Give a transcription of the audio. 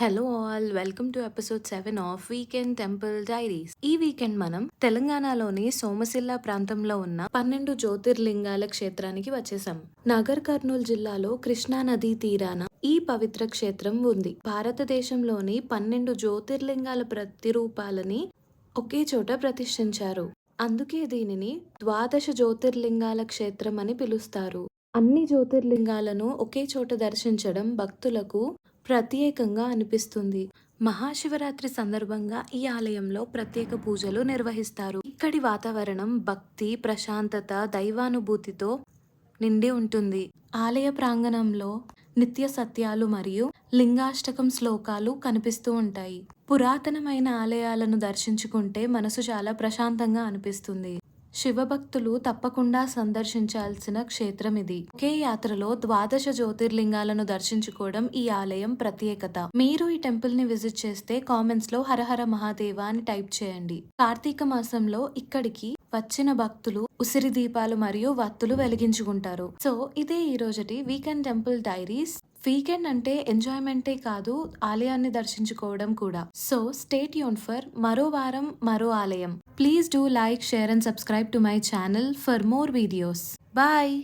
Hello all, welcome to episode 7 of weekend temple diaries. ఈ weekend మనం తెలంగాణలోని సోమశిల ప్రాంతంలో ఉన్న 12 జ్యోతిర్లింగాల క్షేత్రానికి వచ్చేసాం. నగర్ కర్నూలు జిల్లాలో కృష్ణా నదీ తీరాన ఈ పవిత్ర క్షేత్రం ఉంది. భారతదేశంలోని 12 జ్యోతిర్లింగాల ప్రతిరూపాలని ఒకే చోట ప్రతిష్ఠించారు. అందుకే దీనిని ద్వాదశ జ్యోతిర్లింగాల క్షేత్రం అని పిలుస్తారు. అన్ని జ్యోతిర్లింగాలను ఒకే చోట దర్శించడం భక్తులకు ప్రత్యేకంగా అనిపిస్తుంది. మహాశివరాత్రి సందర్భంగా ఈ ఆలయంలో ప్రత్యేక పూజలు నిర్వహిస్తారు. ఇక్కడి వాతావరణం భక్తి, ప్రశాంతత, దైవానుభూతితో నిండి ఉంటుంది. ఆలయ ప్రాంగణంలో నిత్య సత్యాలు మరియు లింగాష్టకం శ్లోకాలు కనిపిస్తూ ఉంటాయి. పురాతనమైన ఆలయాలను దర్శించుకుంటే మనసు చాలా ప్రశాంతంగా అనిపిస్తుంది. శివభక్తులు తప్పకుండా సందర్శించాల్సిన క్షేత్రం ఇది. ఒకే యాత్రలో ద్వాదశ జ్యోతిర్లింగాలను దర్శించుకోవడం ఈ ఆలయం ప్రత్యేకత. మీరు ఈ టెంపుల్ ని విజిట్ చేస్తే కామెంట్స్ లో హరహర మహాదేవ అని టైప్ చేయండి. కార్తీక మాసంలో ఇక్కడికి వచ్చిన భక్తులు ఉసిరి దీపాలు మరియు వత్తులు వెలిగించుకుంటారు. సో ఇదే ఈ రోజుటి వీకెండ్ టెంపుల్ డైరీస్. వీకెండ్ అంటే ఎంజాయ్మెంటే కాదు, ఆలయాన్ని దర్శించుకోవడం కూడా. సో స్టే ట్యూన్ ఫర్ మరో వారం మరో ఆలయం. Please do like, share and subscribe to my channel for more videos. Bye.